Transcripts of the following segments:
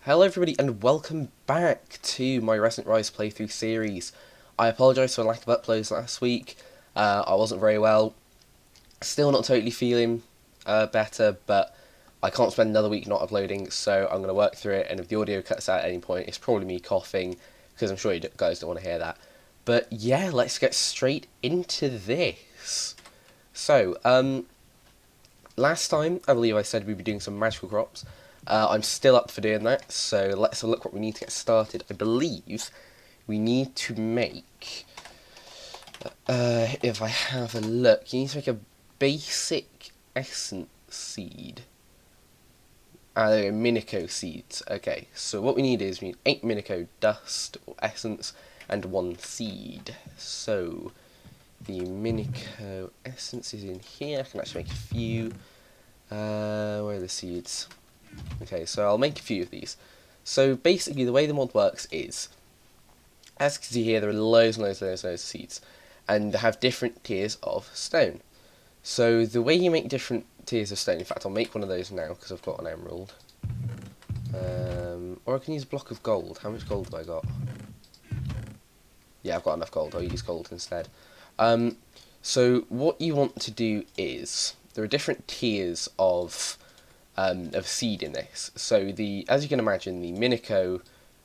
Hello everybody and welcome back to my Resonant Rise playthrough series. I apologise for the lack of uploads last week. I wasn't very well. Still not totally feeling better, but I can't spend another week not uploading, so I'm going to work through it, and if the audio cuts out at any point, it's probably me coughing, because I'm sure you guys don't want to hear that. But yeah, let's get straight into this. So, last time, I believe I said we'd be doing some magical crops. I'm still up for doing that, so let's have a look what we need to get started. I believe we need to make, if I have a look, you need to make a basic essence seed. There are Minico seeds. Okay, so what we need is we need 8 Minico dust or essence and 1 seed. So the Minico essence is in here. I can actually make a few. Where are the seeds? Okay, so I'll make a few of these. So basically the way the mod works is, as you can see here, there are loads and loads of seeds, and they have different tiers of stone. So the way you make different tiers of stone, in fact I'll make one of those now because I've got an emerald. Or I can use a block of gold. How much gold have I got? Yeah, I've got enough gold, I'll use gold instead. So what you want to do is, there are different tiers of seed in this. So as you can imagine, the Minico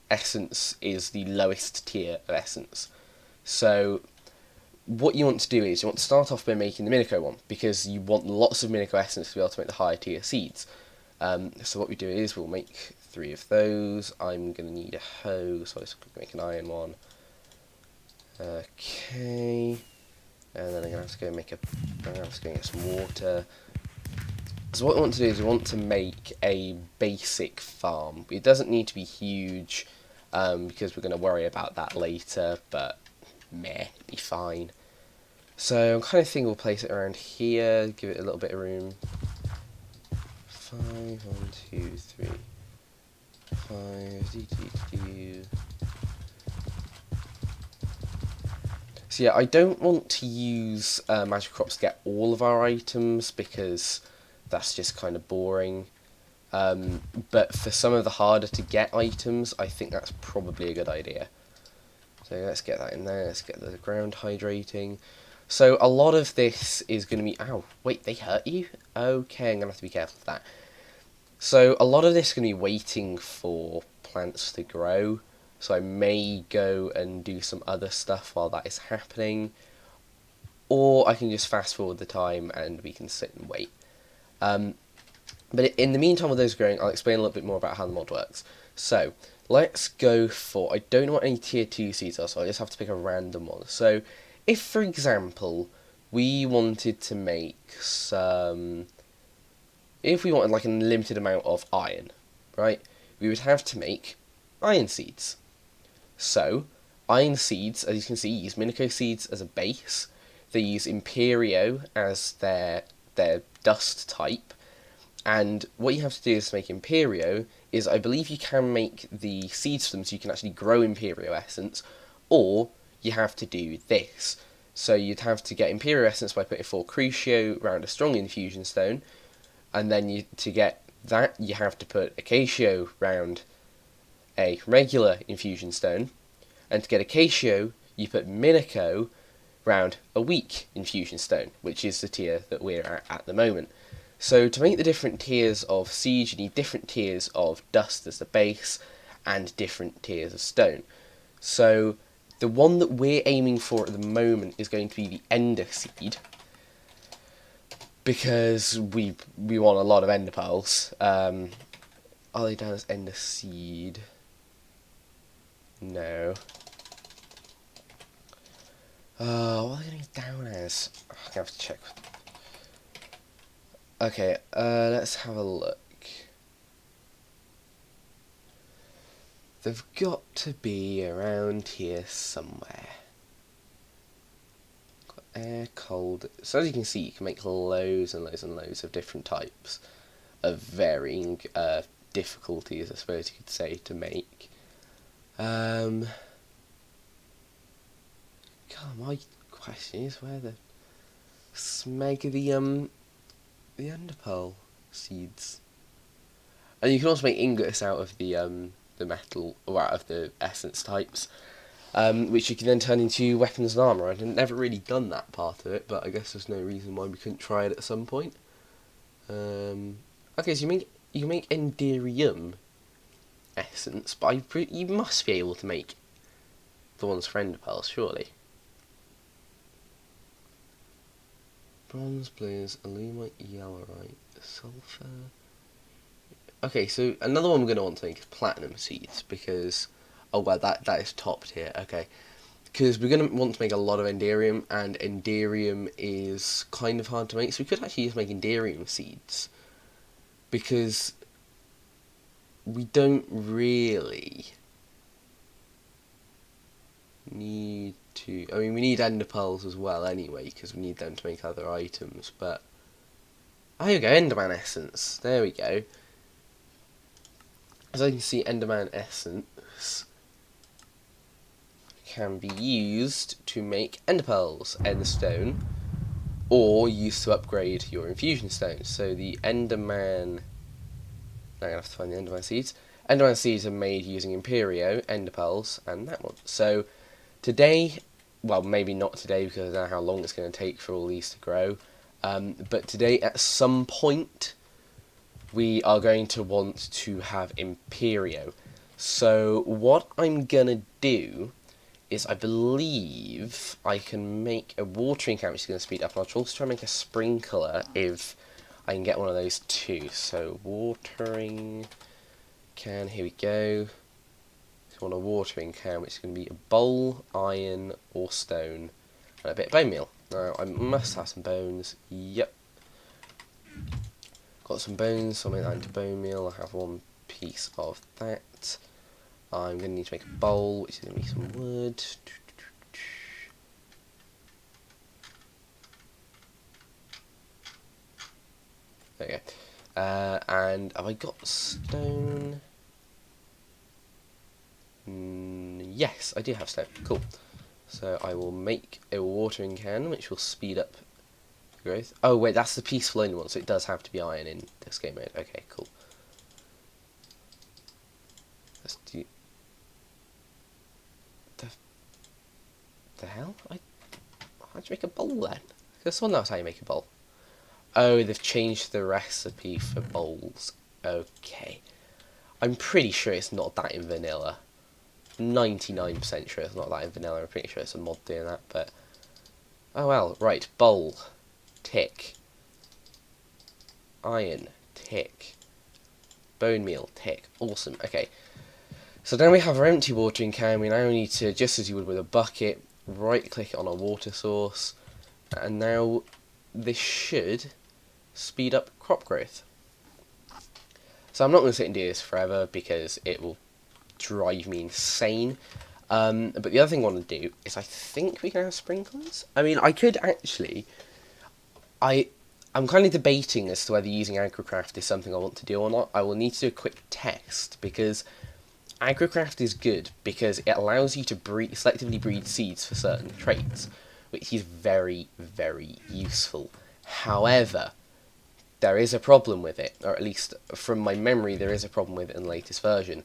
essence is the lowest tier of essence. So what you want to do is you want to start off by making the Minico one, because you want lots of Minico essence to be able to make the higher tier seeds. So what we do is we'll make 3 of those. I'm going to need a hoe, so I'll just make an iron one. Okay. And then I'm going to have to go make I'm going to have to go get some water. So what we want to do is we want to make a basic farm. It doesn't need to be huge, because we're going to worry about that later, but meh, it'll be fine. So I'm kind of thinking we'll place it around here, give it a little bit of room. 5, 1, 2, 3, 5, So yeah, I don't want to use magic crops to get all of our items, because that's just kind of boring. But for some of the harder to get items, I think that's probably a good idea. So let's get that in there, let's get the ground hydrating. So a lot of this is going to be... Ow, wait, they hurt you? Okay, I'm going to have to be careful of that. So a lot of this is going to be waiting for plants to grow. So I may go and do some other stuff while that is happening. Or I can just fast forward the time and we can sit and wait. But in the meantime, while those are growing, I'll explain a little bit more about how the mod works. So, let's go for... I don't know what any tier 2 seeds are, so I just have to pick a random one. So, if, for example, we wanted to make some... If we wanted like an unlimited amount of iron, right, we would have to make iron seeds. So, iron seeds, as you can see, use Minico seeds as a base. They use Imperio as their dust type. And what you have to do is make Imperio is, I believe you can make the seeds for them so you can actually grow Imperio essence, or you have to do this. So you'd have to get Imperio essence by putting 4 Crucio around a strong infusion stone, and then to get that you have to put Acacio round a regular infusion stone, and to get Acacio you put Minico round a weak infusion stone, which is the tier that we're at the moment. So to make the different tiers of seeds, you need different tiers of dust as the base, and different tiers of stone. So the one that we're aiming for at the moment is going to be the Ender seed, because we want a lot of Ender pearls. Are they down as Ender seed? No. What are they going to be down as? I'm going to have to check. Okay, let's have a look. They've got to be around here somewhere. Got air, cold. So as you can see, you can make loads and loads and loads of different types of varying difficulties, I suppose you could say, to make. God, my question is where the smeg of the underpearl seeds. And you can also make ingots out of the metal, or out of the essence types, which you can then turn into weapons and armour. I've never really done that part of it, but I guess there's no reason why we couldn't try it at some point. Okay, so you can make Enderium essence, but you must be able to make the ones for Ender Pearls, surely. Bronze, blues, alumite, yellowite, sulfur. Okay, so another one we're going to want to make is platinum seeds, because oh well, that is top tier. Okay, because we're going to want to make a lot of Enderium, and Enderium is kind of hard to make, so we could actually just make Enderium seeds, because we don't really need to. I mean, we need Ender Pearls as well anyway, because we need them to make other items. But oh, here we go, Enderman essence. There we go. As I can see, Enderman essence can be used to make Ender Pearls, Ender Stone, or used to upgrade your infusion stones. So the Enderman. Now I'm going to have to find the Enderman seeds. Enderman seeds are made using Imperio, Ender Pearls, and that one. So today, well, maybe not today because I don't know how long it's going to take for all these to grow. But today, at some point, we are going to want to have Imperio. So what I'm going to do is, I believe I can make a watering can, which is going to speed up. And I'll also try and make a sprinkler if I can get one of those too. So watering can, here we go. So I want a watering can, which is going to be a bowl, iron, or stone, and a bit of bone meal. Now I must have some bones. Yep. Got some bones, so I'll make that into bone meal. I have one piece of that. I'm going to need to make a bowl, which is going to be some wood. There we go. And have I got stone? Yes, I do have stone. Cool. So I will make a watering can, which will speed up the growth. Oh wait, that's the peaceful only one, so it does have to be iron in this game mode. Okay, cool. Let's do. The hell? How'd you make a bowl then? Because someone knows how you make a bowl. Oh, they've changed the recipe for bowls. Okay. I'm pretty sure it's not that in vanilla. 99% sure it's not that in vanilla. I'm pretty sure it's a mod doing that, but oh well. Right, bowl, tick. Iron, tick. Bone meal, tick. Awesome. Okay. So now we have our empty watering can. We now need to, just as you would with a bucket, right click it on a water source, and now this should speed up crop growth. So I'm not going to sit and do this forever because it will drive me insane. But the other thing I want to do is, I think we can have sprinklers. I mean, I could actually. I'm kind of debating as to whether using agrocraft is something I want to do or not. I will need to do a quick test, because agrocraft is good because it allows you to selectively breed seeds for certain traits, which is very, very useful. However, there is a problem with it, or at least from my memory there is a problem with it in the latest version,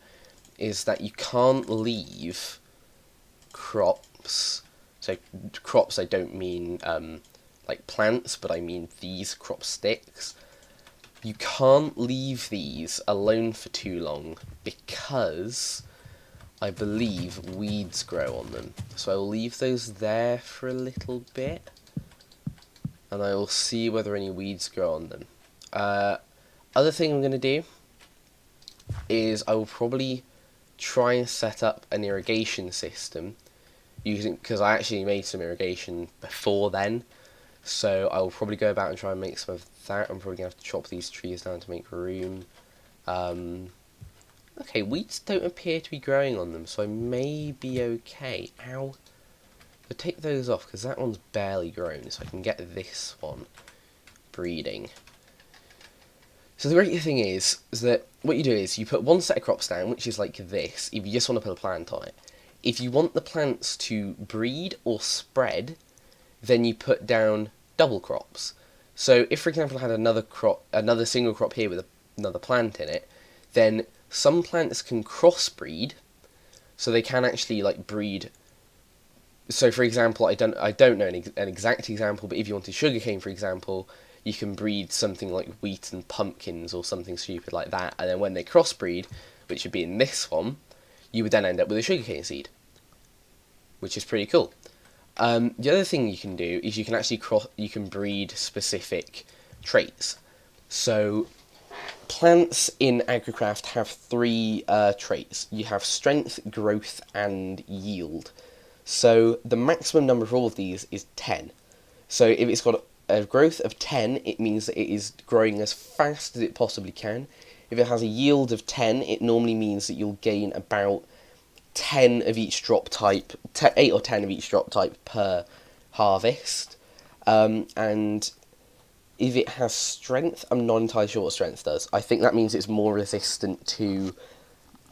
is that you can't leave crops. So crops, I don't mean like plants, but I mean these crop sticks. You can't leave these alone for too long because I believe weeds grow on them. So I will leave those there for a little bit, and I will see whether any weeds grow on them. Other thing I'm going to do is I will probably try and set up an irrigation system because I actually made some irrigation before then. So I will probably go about and try and make some of that. I'm probably going to have to chop these trees down to make room. Okay, weeds don't appear to be growing on them, so I may be okay. Ow. I'll take those off, because that one's barely grown, so I can get this one breeding. So the great thing is that what you do is you put one set of crops down, which is like this, if you just want to put a plant on it. If you want the plants to breed or spread, then you put down double crops. So if, for example, I had another single crop here with another plant in it, then some plants can crossbreed, so they can actually like breed. So, for example, I don't know an exact example, but if you wanted sugarcane, for example, you can breed something like wheat and pumpkins or something stupid like that, and then when they crossbreed, which would be in this one, you would then end up with a sugarcane seed, which is pretty cool. The other thing you can do is you can actually you can breed specific traits. So plants in AgriCraft have three traits. You have strength, growth, and yield. So the maximum number of all of these is 10. So if it's got a growth of 10, it means that it is growing as fast as it possibly can. If it has a yield of 10, it normally means that you'll gain about 10 of each drop type, 8 or 10 of each drop type per harvest. And if it has strength, I'm not entirely sure what strength does. I think that means it's more resistant to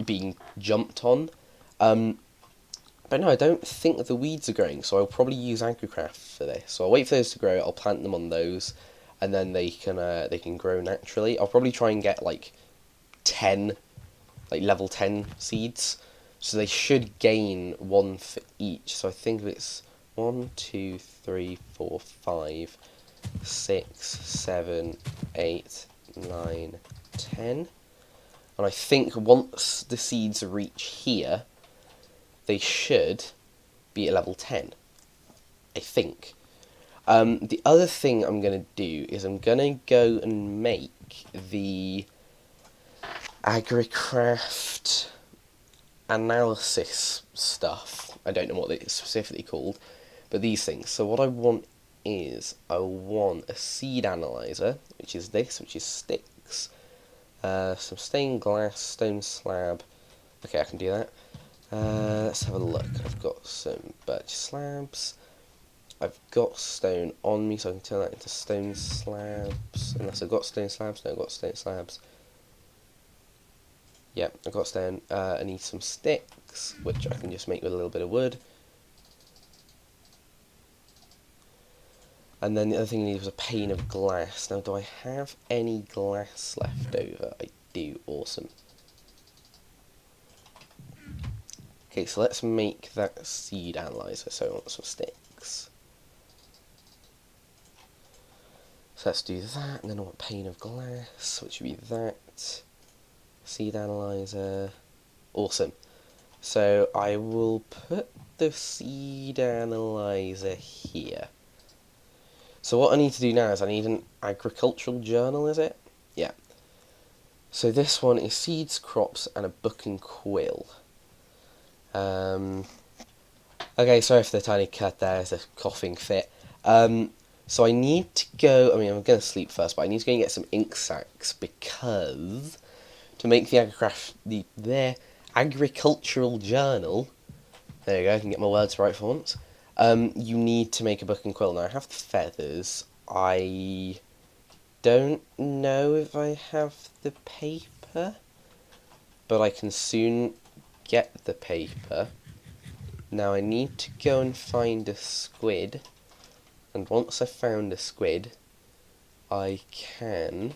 being jumped on. But no, I don't think that the weeds are growing, so I'll probably use AgriCraft for this. So I'll wait for those to grow, I'll plant them on those, and then they can grow naturally. I'll probably try and get like 10, like level 10 seeds. So they should gain one for each. So I think it's 1, 2, 3, 4, 5, 6, 7, 8, 9, 10. And I think once the seeds reach here, they should be at level 10. I think. The other thing I'm going to do is I'm going to go and make the AgriCraft analysis stuff. I don't know what it's specifically called, but these things. So what I want is I want a seed analyzer, which is this, which is sticks, some stained glass, stone slab. Okay, I can do that. Let's have a look. I've got some birch slabs. I've got stone on me, so I can turn that into stone slabs. Unless I've got stone slabs. No, I've got stone slabs. Yep, I've got stone. I need some sticks, which I can just make with a little bit of wood. And then the other thing I need was a pane of glass. Now, do I have any glass left over? I do. Awesome. Okay, so let's make that seed analyzer. So I want some sticks. So let's do that, and then I want a pane of glass, which would be that. Seed analyzer. Awesome. So I will put the seed analyzer here. So what I need to do now is I need an agricultural journal, is it? Yeah. So this one is seeds, crops, and a book and quill. Okay, sorry for the tiny cut there, it's a coughing fit. So I need to go, I'm going to sleep first, but I need to go and get some ink sacs because to make the agricultural journal, there you go, I can get my words right for once, you need to make a book and quill. Now I have the feathers, I don't know if I have the paper, but I can soon get the paper. Now I need to go and find a squid, and once I've found a squid, I can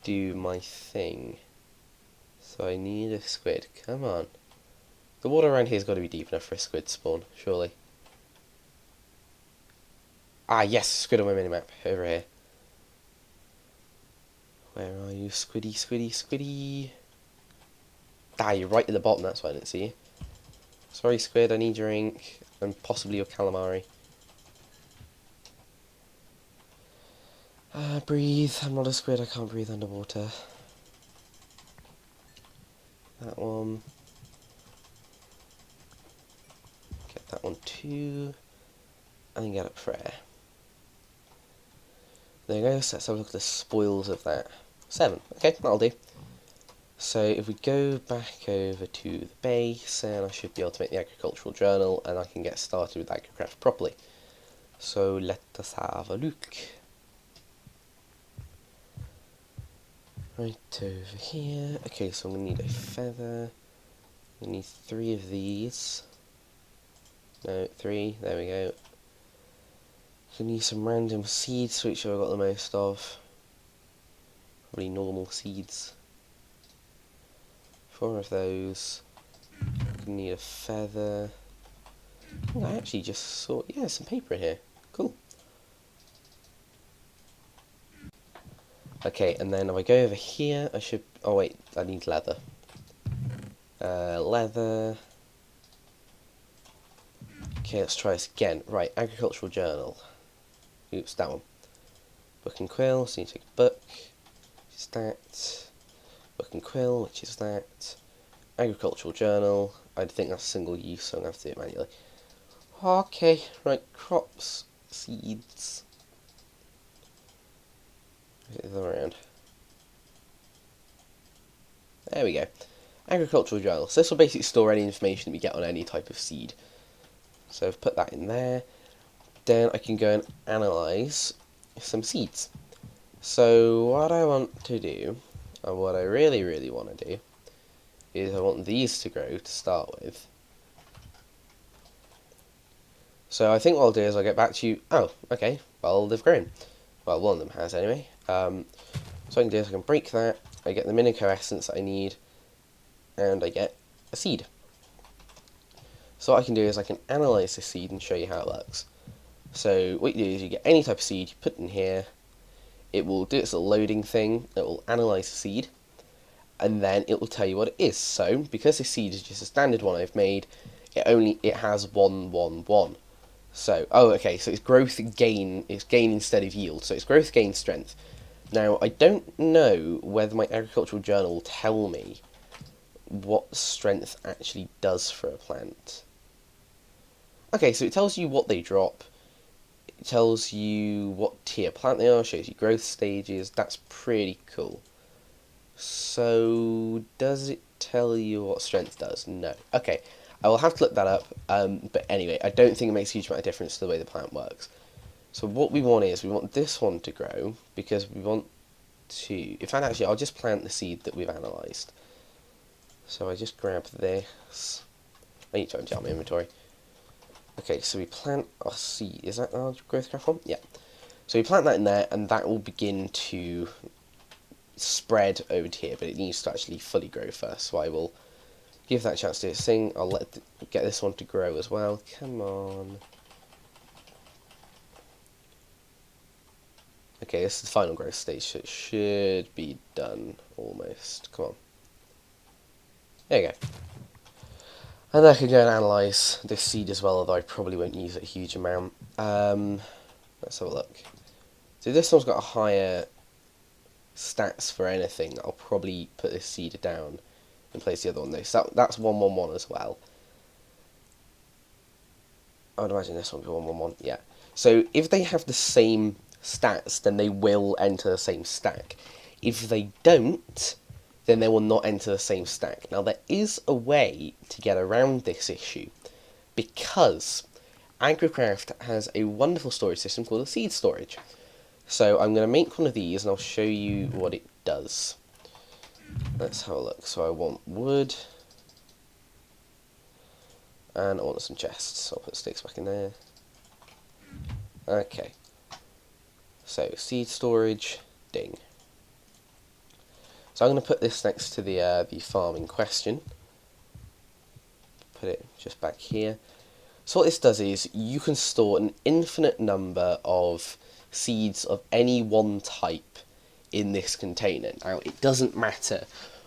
do my thing. So I need a squid, come on. The water around here's got to be deep enough for a squid to spawn, surely. Ah yes, squid on my minimap, over here. Where are you, squiddy, squiddy, squiddy? Ah, you're right at the bottom, that's why I didn't see you. Sorry squid, I need your ink, and possibly your calamari. Breathe, I'm not a squid, I can't breathe underwater. That one. Get that one too. And then get a prayer. There you go, so let's have a look at the spoils of that. 7, okay, that'll do. So if we go back over to the base, then I should be able to make the agricultural journal, and I can get started with AgriCraft properly. So let us have a look. Right over here. Okay, so I'm going to need a feather. I need 3 of these. No, 3. There we go. I need some random seeds, which I've got the most of. Probably normal seeds. 4 of those. Need a feather. Oh, I actually just saw, yeah, some paper in here. Cool. Okay, and then if I go over here, I should, oh wait, I need leather. Leather. Okay, let's try this again. Right, agricultural journal. Oops, that one. Book and quill, so you take a book, which is that. Book and quill, which is that. Agricultural journal. I think that's single use, so I'm going to have to do it manually. Okay, right, crops, seeds. Is it the other way around? There we go. Agricultural journal. So this will basically store any information that we get on any type of seed. So I've put that in there. Then I can go and analyse some seeds. So what I want to do, and what I really want to do, is I want these to grow to start with. So I think what I'll do is I'll get back to you. Oh, okay. Well, they've grown. Well, one of them has anyway. So I can do is I can break that. I get the minico essence that I need, and I get a seed. So what I can do is I can analyse the seed and show you how it works. So what you do is you get any type of seed, you put it in here. It will do its little loading thing. It will analyse the seed, and then it will tell you what it is. So because this seed is just a standard one I've made, it has 1, 1, 1. So, oh, okay, so it's growth gain, it's gain instead of yield. So it's growth gain strength. Now, I don't know whether my agricultural journal will tell me what strength actually does for a plant. Okay, so it tells you what they drop. It tells you what tier plant they are, shows you growth stages. That's pretty cool. So, does it tell you what strength does? No. Okay, I will have to look that up, but anyway, I don't think it makes a huge amount of difference to the way the plant works. So what we want is, we want this one to grow, because we want to... In fact, actually, I'll just plant the seed that we've analysed. So I just grab this. I need to empty out my inventory. Okay, so we plant our seed. Is that our growth graph one? Yeah. So we plant that in there, and that will begin to spread over to here, but it needs to actually fully grow first. So I will give that a chance to do its thing. I'll get this one to grow as well. Come on. Okay, this is the final growth stage, so it should be done almost. Come on. There you go. And I can go and analyse this seed as well, although I probably won't use it a huge amount. Let's have a look. So this one's got a higher stats for anything. I'll probably put this seed down and place the other one there. So that's 1, 1, 1 as well. I would imagine this one will be 1, 1, 1. Yeah. So if they have the same stats, then they will enter the same stack. If they don't, then they will not enter the same stack. Now, there is a way to get around this issue, because AgriCraft has a wonderful storage system called a seed storage. So I'm going to make one of these, and I'll show you what it does. Let's have a look. So I want wood, and I want some chests. I'll put sticks back in there. Okay. So seed storage, ding. So I'm going to put this next to the farm in question. Put it just back here. So what this does is you can store an infinite number of seeds of any one type in this container. Now, it doesn't matter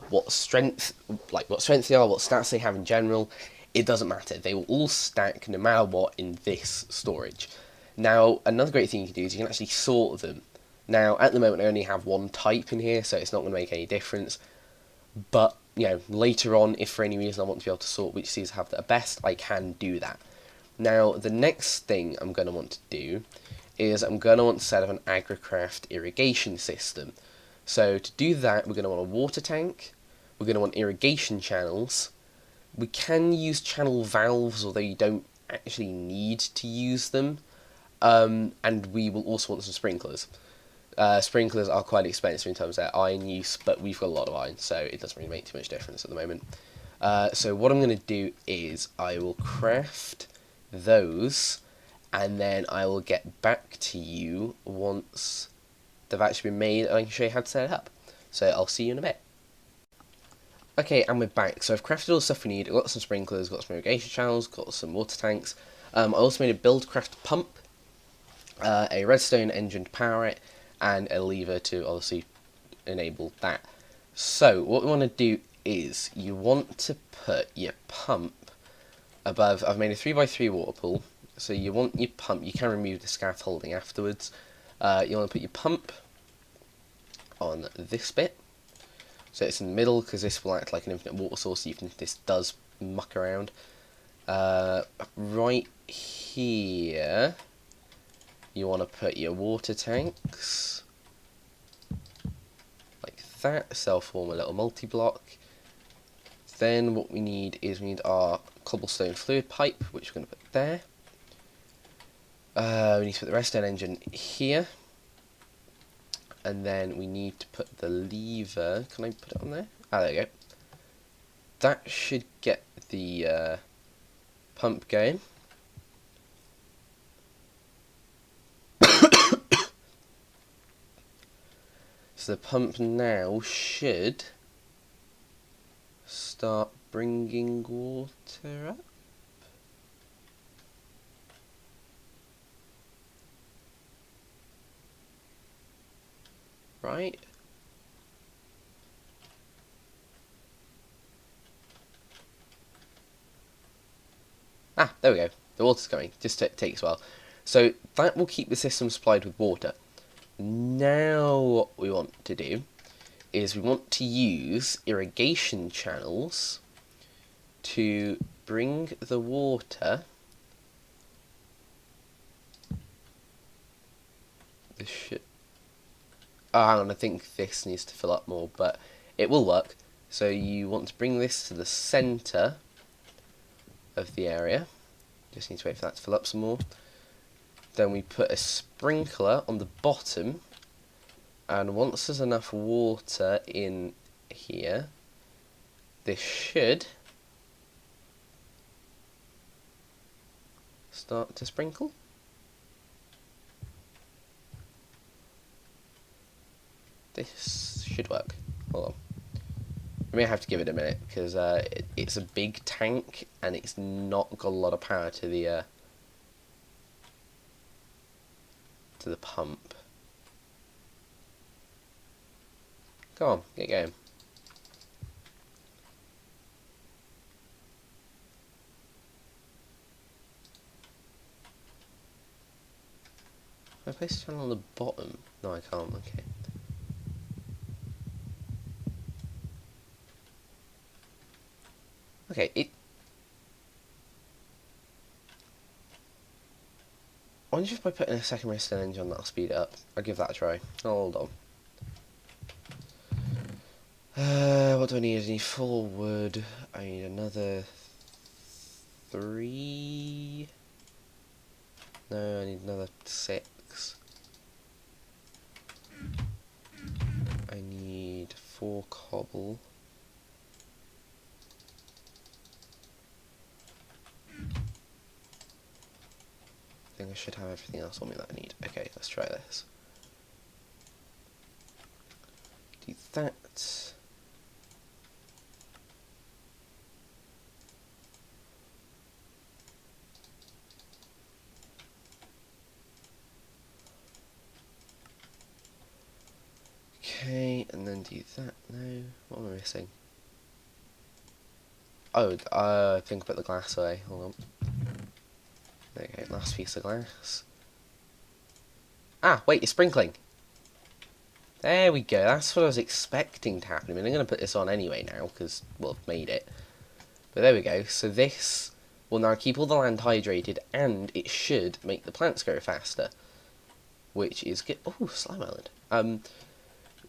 what strength they are, what stats they have in general. It doesn't matter. They will all stack no matter what in this storage. Now, another great thing you can do is you can actually sort them. Now, at the moment, I only have one type in here, so it's not going to make any difference. But, you know, later on, if for any reason I want to be able to sort which seeds I have that are best, I can do that. Now, the next thing I'm going to want to do is I'm going to want to set up an AgriCraft irrigation system. So to do that, we're going to want a water tank, we're going to want irrigation channels. We can use channel valves, although you don't actually need to use them. And we will also want some sprinklers. Sprinklers are quite expensive in terms of their iron use, but we've got a lot of iron, so it doesn't really make too much difference at the moment. So what I'm going to do is I will craft those, and then I will get back to you once they've actually been made, and I can show you how to set it up. So I'll see you in a bit. Okay, and we're back. So I've crafted all the stuff we need. I've got some sprinklers, got some irrigation channels, got some water tanks. I also made a buildcraft pump, a redstone engine to power it, and a lever to obviously enable that. So what we want to do is you want to put your pump above. I've made a 3x3 water pool. So you want your pump. You can remove the scaffolding afterwards. You want to put your pump on this bit. So it's in the middle because this will act like an infinite water source. Even if this does muck around. Right here, you want to put your water tanks like that. So they'll form a little multi-block. Then what we need is our cobblestone fluid pipe, which we're going to put there. We need to put the redstone engine here. And then we need to put the lever. Can I put it on there? Ah, there we go. That should get the pump going. So the pump now should start bringing water up. Right? Ah, there we go. The water's going. Just takes a while. So that will keep the system supplied with water. Now what we want to do is we want to use irrigation channels to bring the water. This should... Oh, hang on, I think this needs to fill up more, but it will work. So you want to bring this to the centre of the area. Just need to wait for that to fill up some more. Then we put a sprinkler on the bottom, and once there's enough water in here, this should start to sprinkle. This should work. Hold on. I may have to give it a minute because it's a big tank and it's not got a lot of power to the pump. Go on, get going. Can I place the channel on the bottom? No, I can't. Okay. Okay, I wonder if by putting a second redstone engine on that'll speed it up. I'll give that a try. Hold on. What do I need? I need 4 wood. I need another 3. No, I need another 6. I need 4 cobble. I think I should have everything else on me that I need. Okay, let's try this. Do that. Okay, and then do that. No, what am I missing? Oh, I think I put the glass away. Hold on. Okay, last piece of glass. Ah, wait, it's sprinkling. There we go. That's what I was expecting to happen. I mean, I'm going to put this on anyway now because, well, I've made it. But there we go. So this will now keep all the land hydrated and it should make the plants grow faster. Which is good. Oh, slime island.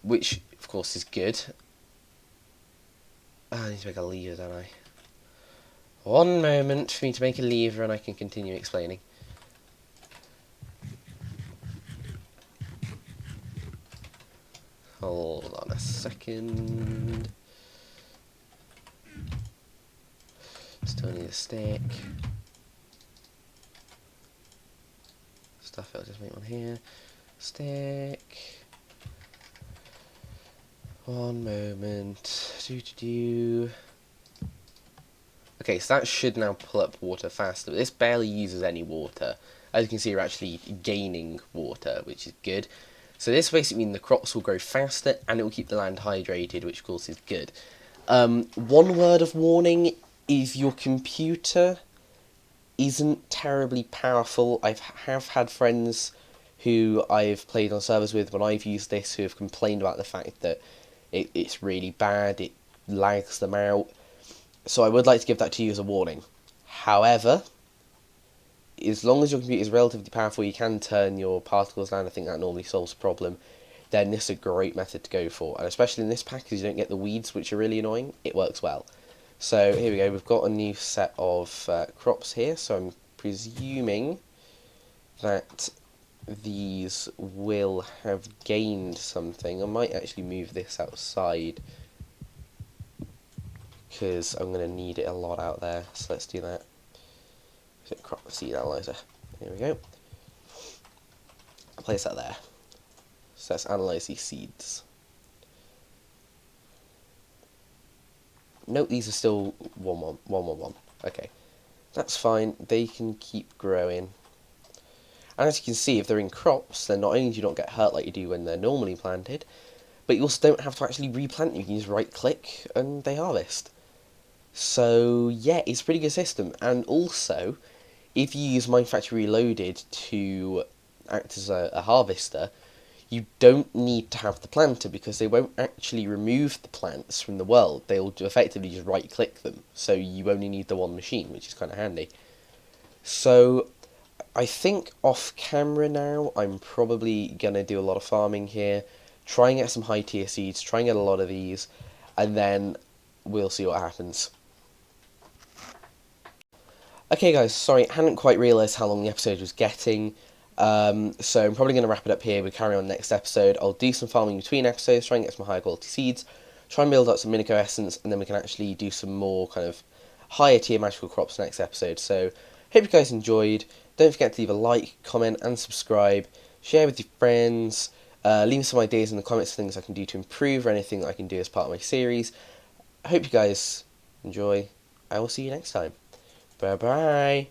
Which, of course, is good. I need to make a lever, don't I? One moment for me to make a lever and I can continue explaining. Hold on a second. Still need a stick. Stuff it, I'll just make one here. Stick. One moment. Okay, so that should now pull up water faster. But this barely uses any water. As you can see, we're actually gaining water, which is good. So this basically means the crops will grow faster and it will keep the land hydrated, which of course is good. One word of warning, if your computer isn't terribly powerful, I have had friends who I've played on servers with when I've used this who have complained about the fact that it's really bad, it lags them out. So I would like to give that to you as a warning. However, as long as your computer is relatively powerful, you can turn your particles down. I think that normally solves the problem. Then this is a great method to go for. And especially in this pack, because you don't get the weeds, which are really annoying, it works well. So here we go, we've got a new set of crops here. So I'm presuming that these will have gained something. I might actually move this outside, because I'm going to need it a lot out there. So let's do that. So crop seed analyzer. Here we go. I'll place that there. So let's analyze these seeds. Note these are still 1-1-1-1-1. Okay, that's fine. They can keep growing. And as you can see, if they're in crops, then not only do you not get hurt like you do when they're normally planted, but you also don't have to actually replant them. You can just right click and they harvest. So yeah, it's a pretty good system. And also, if you use Minecraft Reloaded to act as a harvester, you don't need to have the planter because they won't actually remove the plants from the world. They'll effectively just right click them. So you only need the one machine, which is kind of handy. So I think off camera now, I'm probably going to do a lot of farming here. Try and get some high tier seeds, try and get a lot of these, and then we'll see what happens. Okay guys, sorry, I hadn't quite realised how long the episode was getting, so I'm probably going to wrap it up here. We'll carry on next episode. I'll do some farming between episodes, try and get some higher quality seeds, try and build up some Minico Essence, and then we can actually do some more kind of higher tier magical crops next episode. So, hope you guys enjoyed. Don't forget to leave a like, comment, and subscribe. Share with your friends. Leave me some ideas in the comments of things I can do to improve or anything that I can do as part of my series. I hope you guys enjoy. I will see you next time. Bye bye.